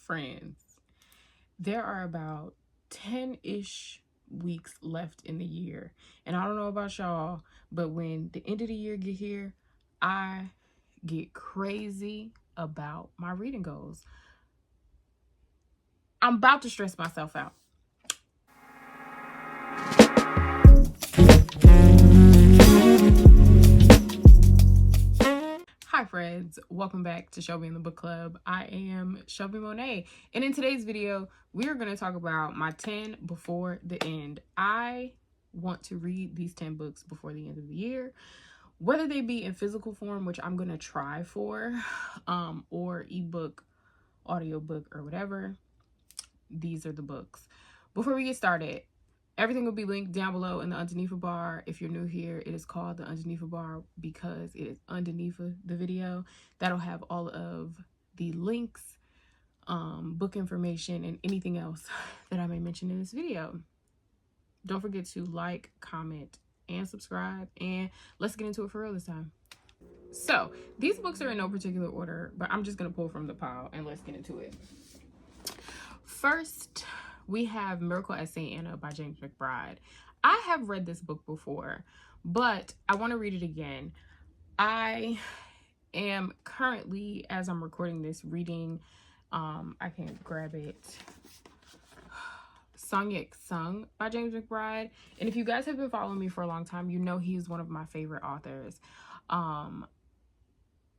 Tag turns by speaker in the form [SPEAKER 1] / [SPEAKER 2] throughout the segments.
[SPEAKER 1] Friends, there are about 10-ish weeks left in the year. And I don't know about y'all, but when the end of the year get here, I get crazy about my reading goals. I'm about to stress myself out. Hi friends, welcome back to Shelby and the Book Club. I am Shelby Monet, and in today's video, we are going to talk about my 10 before the end. I want to read these 10 books before the end of the year, whether they be in physical form, which I'm going to try for, or ebook, audiobook, or whatever. These are the books. Before we get started, everything will be linked down below in the underneath bar. If you're new here, it is called the underneath bar because it is underneath the video. That'll have all of the links, book information, and anything else that I may mention in this video. Don't forget to like, comment, and subscribe, and let's get into it for real this time. So these books are in no particular order, but I'm just gonna pull from the pile and let's get into it. First, we have Miracle at St. Anna by James McBride. I have read this book before, but I want to read it again. I am currently, as I'm recording this, reading, I can grab it, Song Yet Sung by James McBride. And if you guys have been following me for a long time, you know he's one of my favorite authors.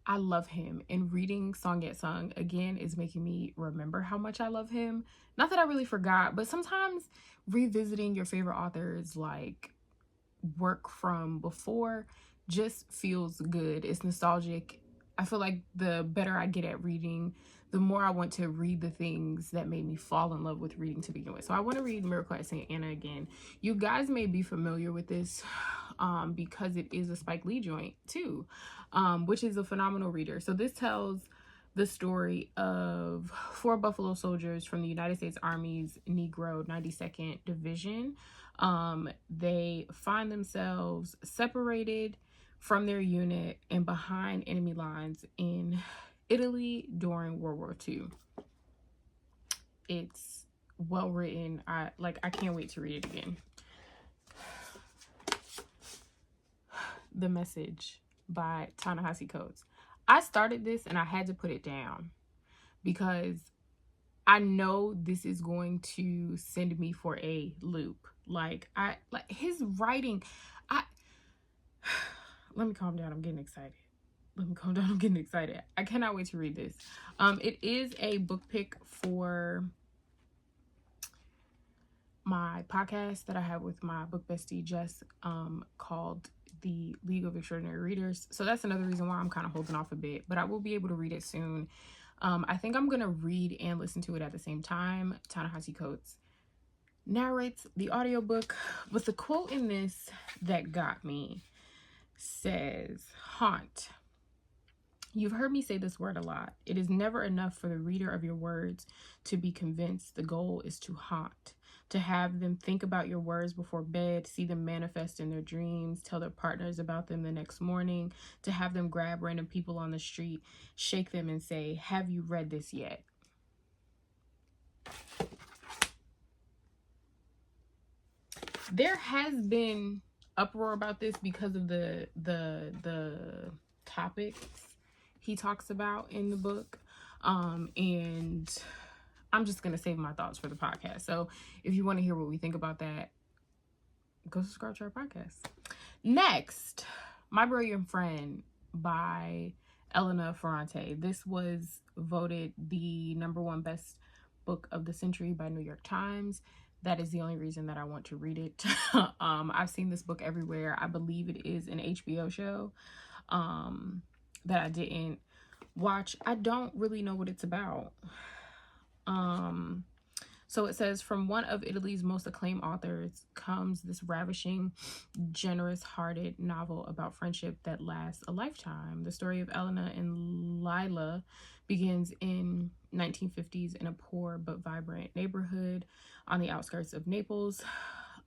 [SPEAKER 1] I love him, and reading Song Yet Sung again is making me remember how much I love him. Not that I really forgot, but sometimes revisiting your favorite authors like work from before just feels good. It's nostalgic. I feel like the better I get at reading, the more I want to read the things that made me fall in love with reading to begin with. So I want to read Miracle at St. Anna again. You guys may be familiar with this because it is a Spike Lee joint too, which is a phenomenal reader. So this tells the story of 4 Buffalo soldiers from the United States Army's Negro 92nd Division. They find themselves separated from their unit and behind enemy lines in Italy during World War II. It's well written. I can't wait to read it again. The Message by Ta-Nehisi Coates. I started this and I had to put it down because I know this is going to send me for a loop. Like his writing, let me calm down. I'm getting excited. I cannot wait to read this. It is a book pick for my podcast that I have with my book bestie Jess, called the League of Extraordinary Readers. So that's another reason why I'm kind of holding off a bit, but I will be able to read it soon. I think I'm gonna read and listen to it at the same time. Ta-Nehisi Coates narrates the audiobook, but the quote in this that got me says, "Haunt. You've heard me say this word a lot. It is never enough for the reader of your words to be convinced. The goal is to haunt, to have them think about your words before bed, see them manifest in their dreams, tell their partners about them the next morning, to have them grab random people on the street, shake them and say, 'Have you read this yet?'" There has been uproar about this because of the topics he talks about in the book, and I'm just gonna save my thoughts for the podcast. So if you want to hear what we think about that, go subscribe to our podcast. Next, My Brilliant Friend by Elena Ferrante. This was voted the #1 best book of the century by New York Times. That is the only reason that I want to read it. I've seen this book everywhere. I believe it is an HBO show that I didn't watch. I don't really know what it's about. So it says, from one of Italy's most acclaimed authors comes this ravishing, generous-hearted novel about friendship that lasts a lifetime. The story of Elena and Lila begins in 1950s in a poor but vibrant neighborhood on the outskirts of Naples.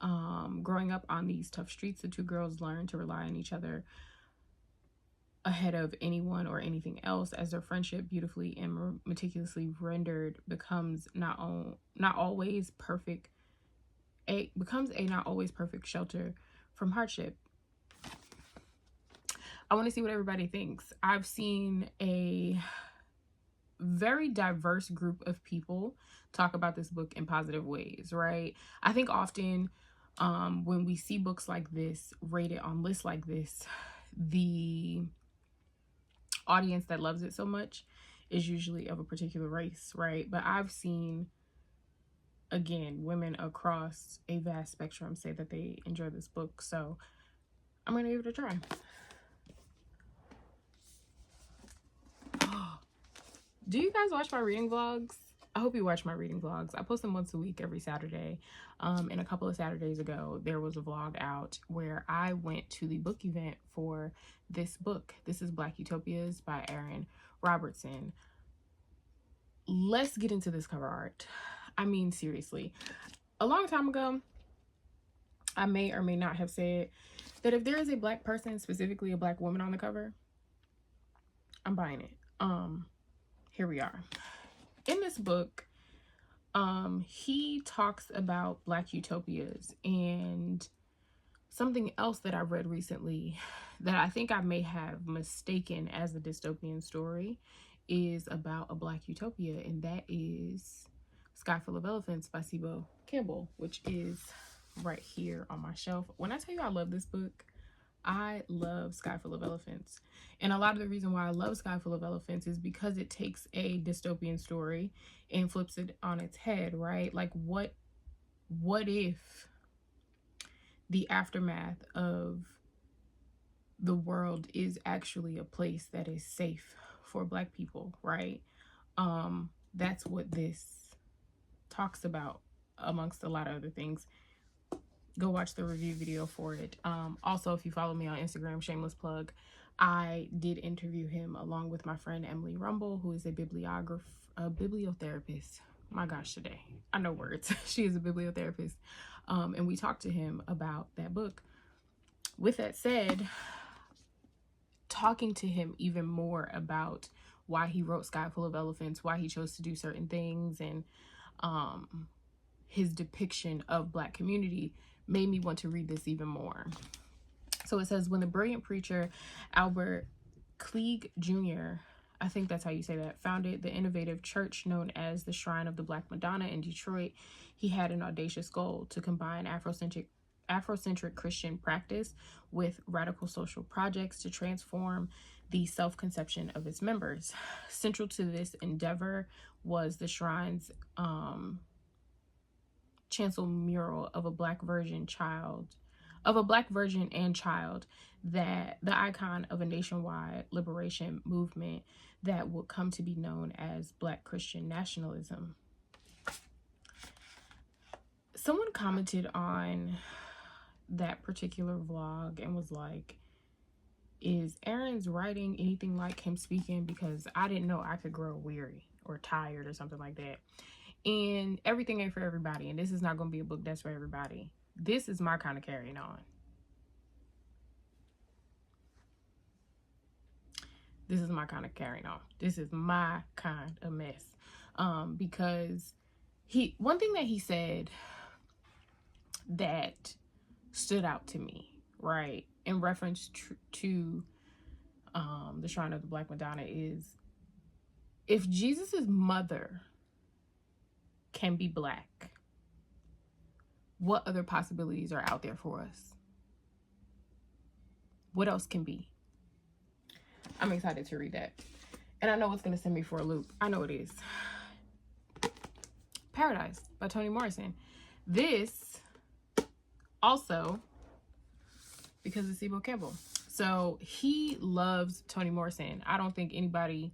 [SPEAKER 1] Growing up on these tough streets, the 2 girls learn to rely on each other ahead of anyone or anything else, as their friendship, beautifully and meticulously rendered, becomes not always perfect. Becomes a not always perfect shelter from hardship. I want to see what everybody thinks. I've seen a very diverse group of people talk about this book in positive ways, right? I think often when we see books like this rated on lists like this, the audience that loves it so much is usually of a particular race, right? But I've seen, again, women across a vast spectrum say that they enjoy this book. So I'm going to give it a try. Do you guys watch my reading vlogs? I hope you watch my reading vlogs. I post them once a week, every Saturday. And a couple of Saturdays ago, there was a vlog out where I went to the book event for this book. This is Black Utopias by Erin Robertson. Let's get into this cover art. I mean, seriously. A long time ago, I may or may not have said that if there is a Black person, specifically a Black woman on the cover, I'm buying it. Here we are. In this book, he talks about Black utopias, and something else that I read recently that I think I may have mistaken as a dystopian story is about a Black utopia, and that is Sky Full of Elephants by Sibo Campbell, which is right here on my shelf. When I tell you I love this book, I love Sky Full of Elephants. And a lot of the reason why I love Sky Full of Elephants is because it takes a dystopian story and flips it on its head, right? Like, what if the aftermath of the world is actually a place that is safe for Black people, right? That's what this talks about, amongst a lot of other things. Go watch the review video for it. Also, if you follow me on Instagram, shameless plug, I did interview him along with my friend Emily Rumble, who is a bibliotherapist. My gosh, today I know words. She is a bibliotherapist, and we talked to him about that book. With that said, talking to him even more about why he wrote Sky Full of Elephants, why he chose to do certain things, and his depiction of Black community made me want to read this even more. So it says, when the brilliant preacher Albert Cleage Jr., I think that's how you say that, founded the innovative church known as the Shrine of the Black Madonna in Detroit, he had an audacious goal to combine Afrocentric Christian practice with radical social projects to transform the self-conception of its members. Central to this endeavor was the shrine's chancel mural of a Black Virgin and child, that the icon of a nationwide liberation movement that would come to be known as Black Christian nationalism. Someone commented on that particular vlog and was like, is Erin's writing anything like him speaking? Because I didn't know I could grow weary or tired or something like that. And everything ain't for everybody, and this is not going to be a book that's for everybody. This is my kind of carrying on. This is my kind of carrying on. This is my kind of mess. Because one thing that he said that stood out to me, right, in reference to the Shrine of the Black Madonna, is if Jesus's mother can be Black, what other possibilities are out there for us? What else can be? I'm excited to read that. And I know it's going to send me for a loop. I know it is. Paradise by Toni Morrison. This also because of Sibo Campbell. So he loves Toni Morrison. I don't think anybody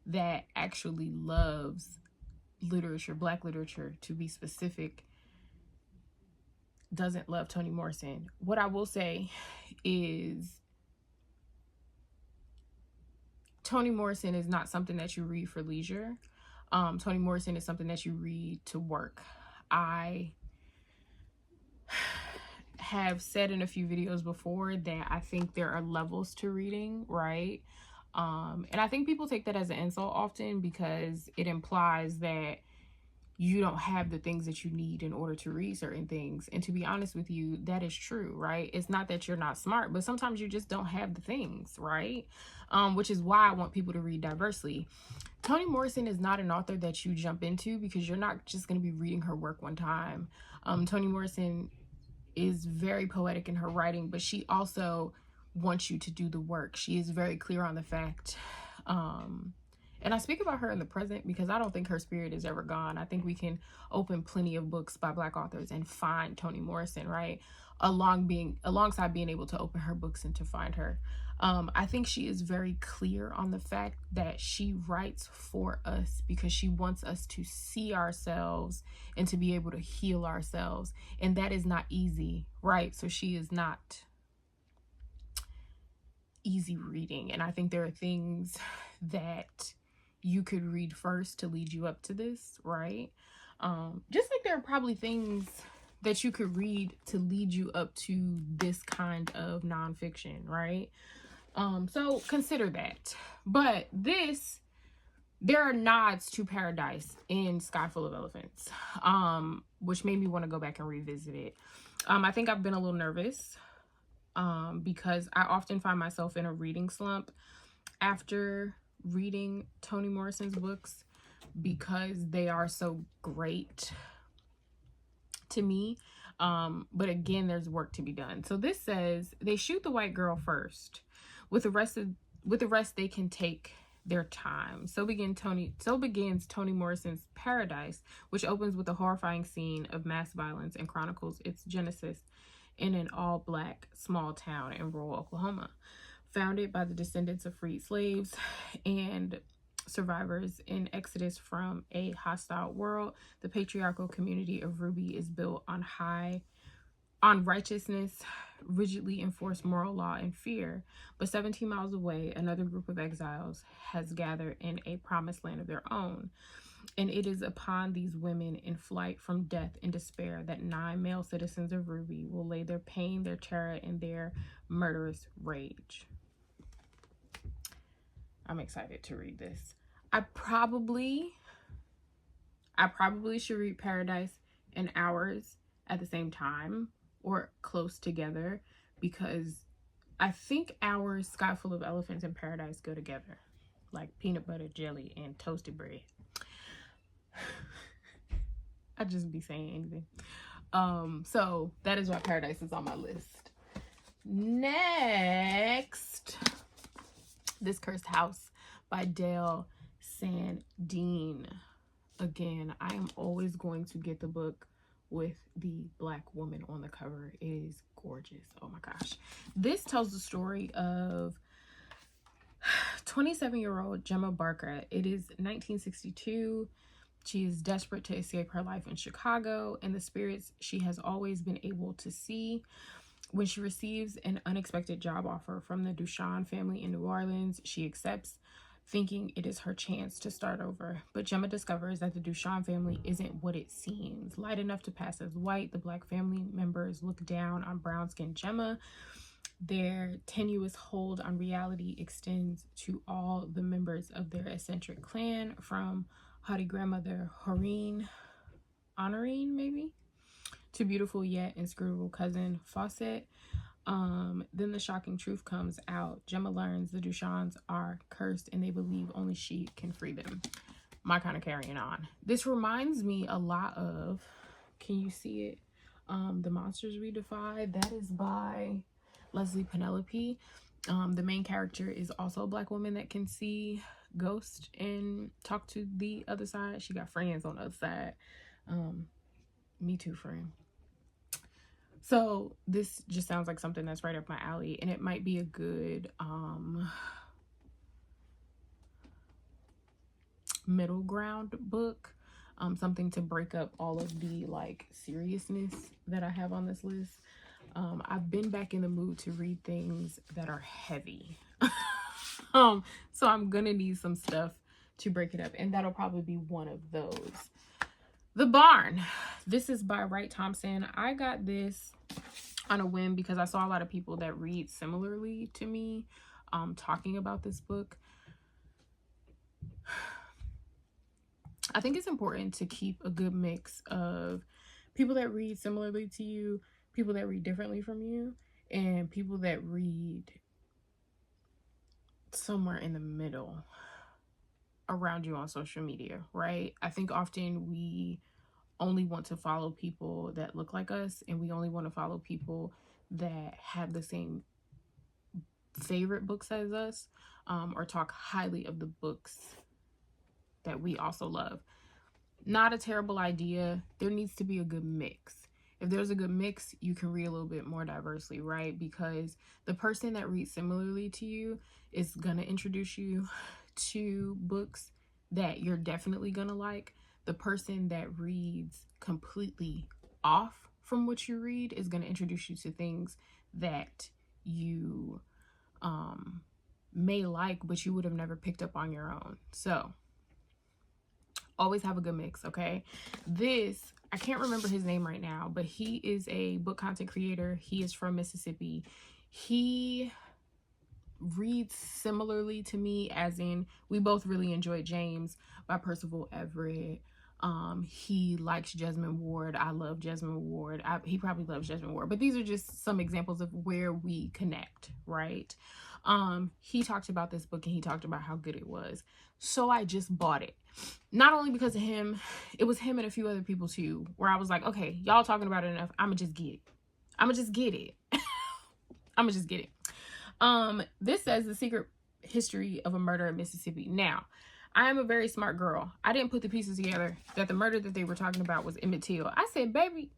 [SPEAKER 1] that actually loves literature, Black literature to be specific, doesn't love Toni Morrison. What I will say is Toni Morrison is not something that you read for leisure. Toni Morrison is something that you read to work. I have said in a few videos before that I think there are levels to reading, right? And I think people take that as an insult often because it implies that you don't have the things that you need in order to read certain things. And to be honest with you, that is true, right? It's not that you're not smart, but sometimes you just don't have the things, right? Which is why I want people to read diversely. Toni Morrison is not an author that you jump into because you're not just going to be reading her work one time. Toni Morrison is very poetic in her writing, but she also wants you to do the work. She is very clear on the fact. And I speak about her in the present because I don't think her spirit is ever gone. I think we can open plenty of books by Black authors and find Toni Morrison, right? Alongside being able to open her books and to find her. I think she is very clear on the fact that she writes for us because she wants us to see ourselves and to be able to heal ourselves. And that is not easy, right? So she is not easy reading. And I think there are things that you could read first to lead you up to this, right? Just like there are probably things that you could read to lead you up to this kind of nonfiction, right? So consider that. But there are nods to Paradise in Sky Full of Elephants, which made me want to go back and revisit it. I think I've been a little nervous because I often find myself in a reading slump after reading Toni Morrison's books because they are so great to me. But again, there's work to be done. So this says they shoot the white girl first. With the rest, they can take their time. So begins Toni Morrison's Paradise, which opens with a horrifying scene of mass violence and chronicles its genesis in an all-Black small town in rural Oklahoma, founded by the descendants of freed slaves and survivors in exodus from a hostile world. The patriarchal community of Ruby is built on righteousness, rigidly enforced moral law, and fear. But 17 miles away, another group of exiles has gathered in a promised land of their own. And it is upon these women in flight from death and despair that 9 male citizens of Ruby will lay their pain, their terror, and their murderous rage. I'm excited to read this. I probably should read Paradise and Hours at the same time or close together because I think Hours, Sky Full of Elephants, and Paradise go together like peanut butter, jelly, and toasted bread. I just be saying anything. So that is why Paradise is on my list. Next, This Cursed House by Dale Sandine. Again, I am always going to get the book with the Black woman on the cover. It is gorgeous. Oh my gosh. This tells the story of 27-year-old Gemma Barker. It is 1962. She is desperate to escape her life in Chicago and the spirits she has always been able to see. When she receives an unexpected job offer from the Duchamp family in New Orleans, she accepts, thinking it is her chance to start over. But Gemma discovers that the Duchamp family isn't what it seems. Light enough to pass as white, the Black family members look down on brown-skinned Gemma. Their tenuous hold on reality extends to all the members of their eccentric clan, from haughty grandmother Honorine, maybe, to beautiful yet inscrutable cousin Fawcett. Then the shocking truth comes out. Gemma learns the Duchamps are cursed and they believe only she can free them. My kind of carrying on. This reminds me a lot of, can you see it? The Monsters Redefined. That is by Leslie Penelope. The main character is also a Black woman that can see ghosts and talk to the other side. She got friends on the other side. Me too, friend. So this just sounds like something that's right up my alley, and it might be a good middle ground book, something to break up all of the like seriousness that I have on this list. I've been back in the mood to read things that are heavy. So I'm gonna need some stuff to break it up, and that'll probably be one of those. The Barn. This is by Wright Thompson. I got this on a whim because I saw a lot of people that read similarly to me talking about this book. I think it's important to keep a good mix of people that read similarly to you, people that read differently from you, and people that read somewhere in the middle around you on social media, right? I think often we only want to follow people that look like us, and we only want to follow people that have the same favorite books as us, or talk highly of the books that we also love. Not a terrible idea. There needs to be a good mix. If there's a good mix, you can read a little bit more diversely, right? Because the person that reads similarly to you is going to introduce you to books that you're definitely going to like. The person that reads completely off from what you read is going to introduce you to things that you may like, but you would have never picked up on your own. So always have a good mix, okay? This, I can't remember his name right now, but he is a book content creator. He is from Mississippi. He reads similarly to me, as in we both really enjoyed James by Percival Everett. He likes Jesmyn Ward. I love Jesmyn Ward. He probably loves Jesmyn Ward, but these are just some examples of where we connect, right? He talked about this book and he talked about how good it was. So I just bought it. Not only because of him, it was him and a few other people too, where I was like, okay, y'all talking about it enough. I'ma just get it. I'ma just get it. I'ma just get it. This says The Secret History of a Murder in Mississippi. Now, I am a very smart girl. I didn't put the pieces together that the murder that they were talking about was Emmett Till. I said, baby,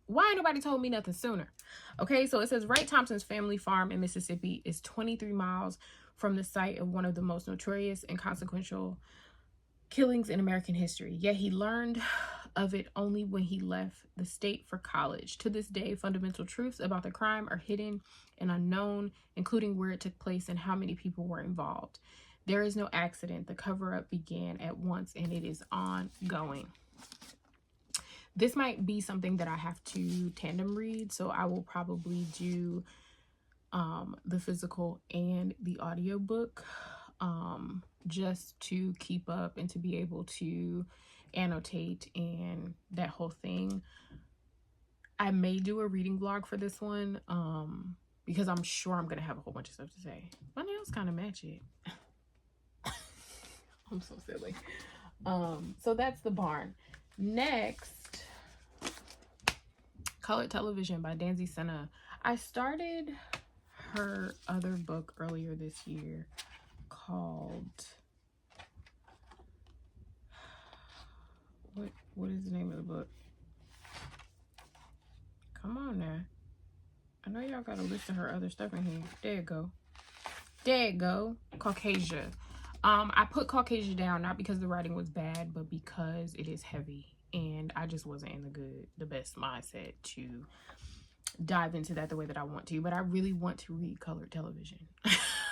[SPEAKER 1] why ain't nobody told me nothing sooner? Okay, so it says Wright Thompson's family farm in Mississippi is 23 miles from the site of one of the most notorious and consequential killings in American history. Yet he learned of it only when he left the state for college. To this day, fundamental truths about the crime are hidden and unknown, including where it took place and how many people were involved. There is no accident. The cover-up began at once and it is ongoing. This might be something that I have to tandem read, so I will probably do the physical and the audiobook, just to keep up and to be able to annotate and that whole thing. I may do a reading vlog for this one, because I'm sure I'm gonna have a whole bunch of stuff to say. My nails kind of match it. I'm so silly. So that's The Barn. Next, Colored Television by Danzy Senna. I started her other book earlier this year called, what is the name of the book? Come on now. I know y'all gotta list her other stuff in here. There you go. There you go. Caucasia. I put Caucasia down not because the writing was bad, but because it is heavy and I just wasn't in the best mindset to dive into that the way that I want to. But I really want to read Colored Television.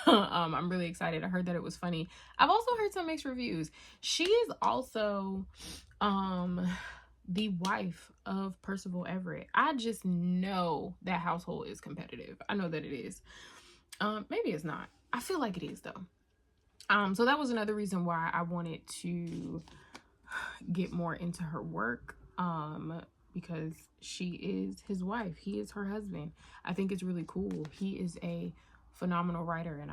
[SPEAKER 1] I'm really excited. I heard that it was funny. I've also heard some mixed reviews. She is also the wife of Percival Everett. I just know that household is competitive. I know that it is. Maybe it's not. I feel like it is though. So that was another reason why I wanted to get more into her work, because she is his wife. He is her husband. I think it's really cool. He is a phenomenal writer, and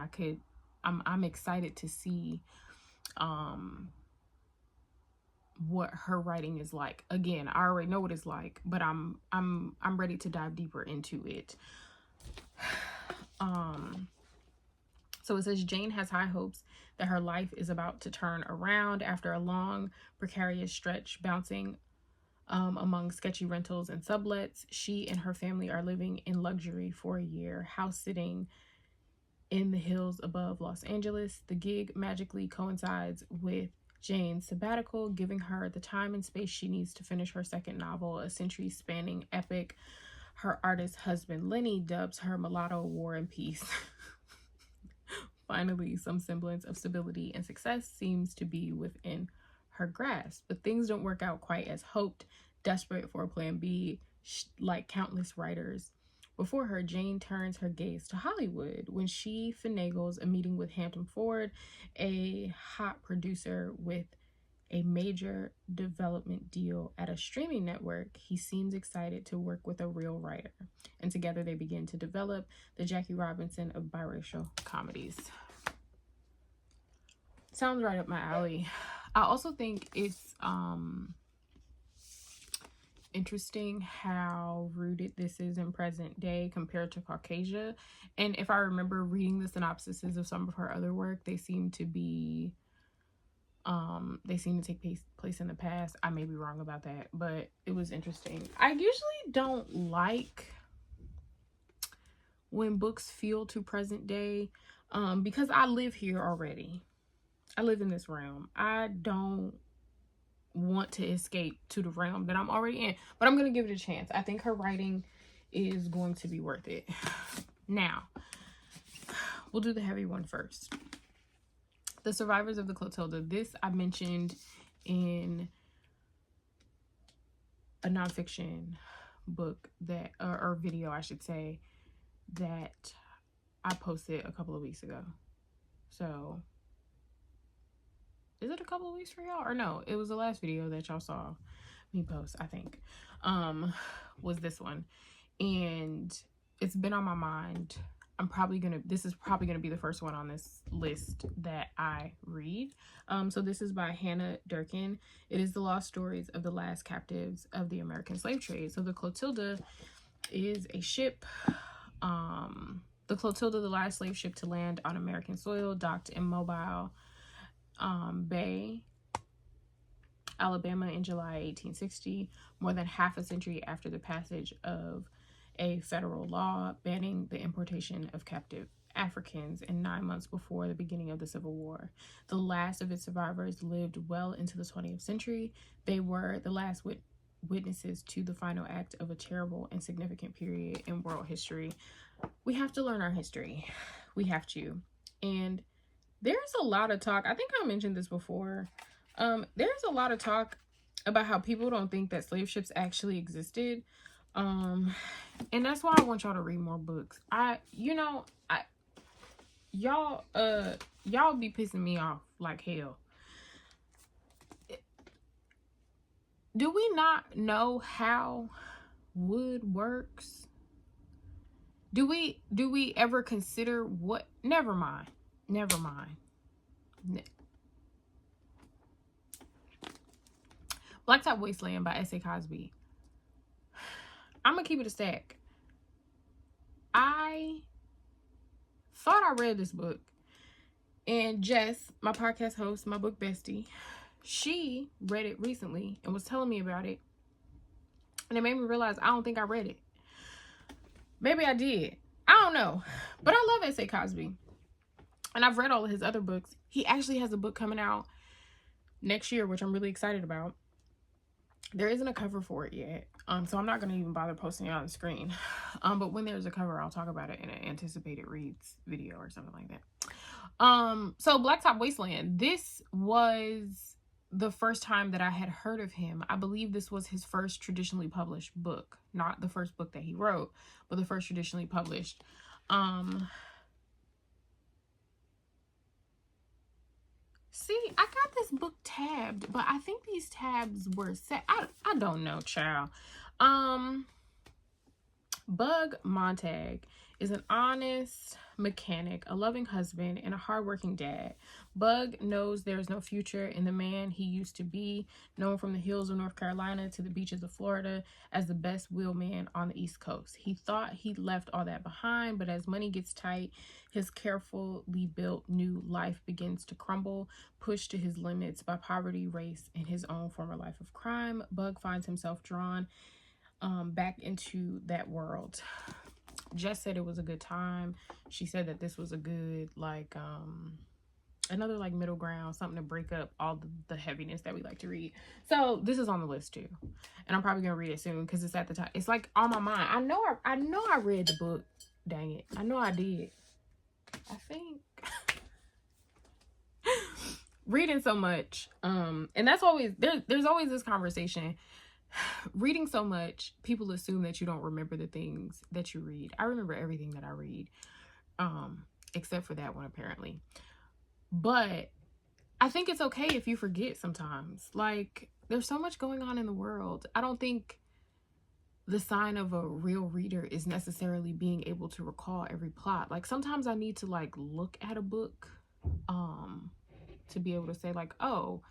[SPEAKER 1] I'm excited to see what her writing is like. Again, I already know what it's like, but I'm ready to dive deeper into it. So it says Jane has high hopes that her life is about to turn around after a long, precarious stretch bouncing among sketchy rentals and sublets. She and her family are living in luxury for a year, house sitting in the hills above Los Angeles. The gig magically coincides with Jane's sabbatical, giving her the time and space she needs to finish her second novel, a century-spanning epic her artist husband Lenny dubs her mulatto War and Peace. Finally, some semblance of stability and success seems to be within her grasp, but things don't work out quite as hoped. Desperate for a plan B, like countless writers before her, Jane turns her gaze to Hollywood when she finagles a meeting with Hampton Ford, a hot producer with a major development deal at a streaming network, he seems excited to work with a real writer. And together they begin to develop the Jackie Robinson of biracial comedies. Sounds right up my alley. I also think it's interesting how rooted this is in present day compared to Caucasia. And if I remember reading the synopsises of some of her other work, they seem to be take place in the past. I may be wrong about that, but it was interesting. I usually don't like when books feel too present day, because I live here already. I live in this realm. I don't want to escape to the realm that I'm already in, but I'm gonna give it a chance. I think her writing is going to be worth it. Now, we'll do the heavy one first. The Survivors of the Clotilda. This I mentioned in a nonfiction book that, or video I should say, that I posted a couple of weeks ago. So is it a couple of weeks for y'all? Or no, it was the last video that y'all saw me post, I think, was this one. And it's been on my mind. This is probably gonna be the first one on this list that I read. So this is by Hannah Durkin. It is the lost stories of the last captives of the American slave trade. So the Clotilda is a ship. The Clotilda, the last slave ship to land on American soil, docked in Mobile Bay, Alabama in July 1860, more than half a century after the passage of a federal law banning the importation of captive Africans, and 9 months before the beginning of the Civil War. The last of its survivors lived well into the 20th century. They were the last witnesses to the final act of a terrible and significant period in world history. We have to learn our history. We have to. And there's a lot of talk. I think I mentioned this before. There's a lot of talk about how people don't think that slave ships actually existed. And that's why I want y'all to read more books. Y'all be pissing me off like hell. Do we not know how wood works? Do we ever consider what? Never mind. Blacktop Wasteland by S.A. Cosby. I'm gonna keep it a stack. I thought I read this book, and Jess, my podcast host, my book bestie, she read it recently and was telling me about it, and it made me realize I don't think I read it. Maybe I did. I don't know. But I love S.A. Cosby. And I've read all of his other books. He actually has a book coming out next year, which I'm really excited about. There isn't a cover for it yet. So I'm not going to even bother posting it on the screen. But when there's a cover, I'll talk about it in an anticipated reads video or something like that. So Blacktop Wasteland. This was the first time that I had heard of him. I believe this was his first traditionally published book. Not the first book that he wrote, but the first traditionally published. See, I got this book tabbed, but I think these tabs were set. I don't know, child. Bug Montag is an honest mechanic, a loving husband, and a hardworking dad. Bug knows there is no future in the man he used to be, known from the hills of North Carolina to the beaches of Florida as the best wheelman on the East Coast. He thought he'd left all that behind, but as money gets tight, his carefully built new life begins to crumble, pushed to his limits by poverty, race, and his own former life of crime. Bug finds himself drawn back into that world. Jess said it was a good time. She said that this was a good, like, another, like, middle ground, something to break up all the heaviness that we like to read. So this is on the list too, and I'm probably gonna read it soon because it's at the top. It's like on my mind. I know I read the book. Dang it, I know I did. I think reading so much, and that's always there's always this conversation. Reading so much, people assume that you don't remember the things that you read. I remember everything that I read, except for that one apparently. But I think it's okay if you forget sometimes. Like, there's so much going on in the world. I don't think the sign of a real reader is necessarily being able to recall every plot. Like, sometimes I need to like look at a book to be able to say like, oh,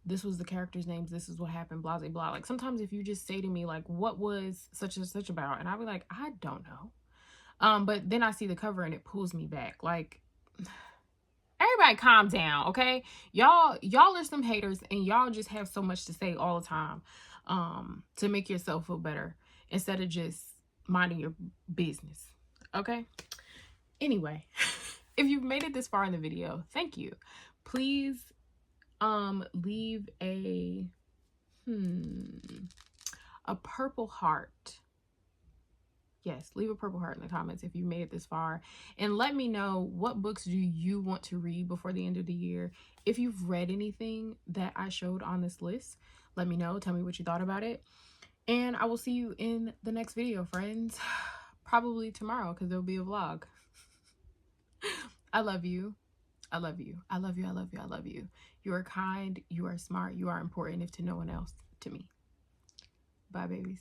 [SPEAKER 1] this was the character's names, this is what happened, blah blah blah. Like, sometimes if you just say to me like, what was such and such about, and I'll be like, I don't know. But then I see the cover and it pulls me back. Like, everybody calm down, okay? Y'all are some haters, and y'all just have so much to say all the time to make yourself feel better instead of just minding your business, okay? Anyway, if you've made it this far in the video, thank you. Please leave a purple heart. Yes, leave a purple heart in the comments if you made it this far, and let me know, what books do you want to read before the end of the year? If you've read anything that I showed on this list, let me know. Tell me what you thought about it, and I will see you in the next video, friends. Probably tomorrow, because there'll be a vlog. I love you. I love you. I love you. I love you. I love you. You are kind. You are smart. You are important, if to no one else, to me. Bye, babies.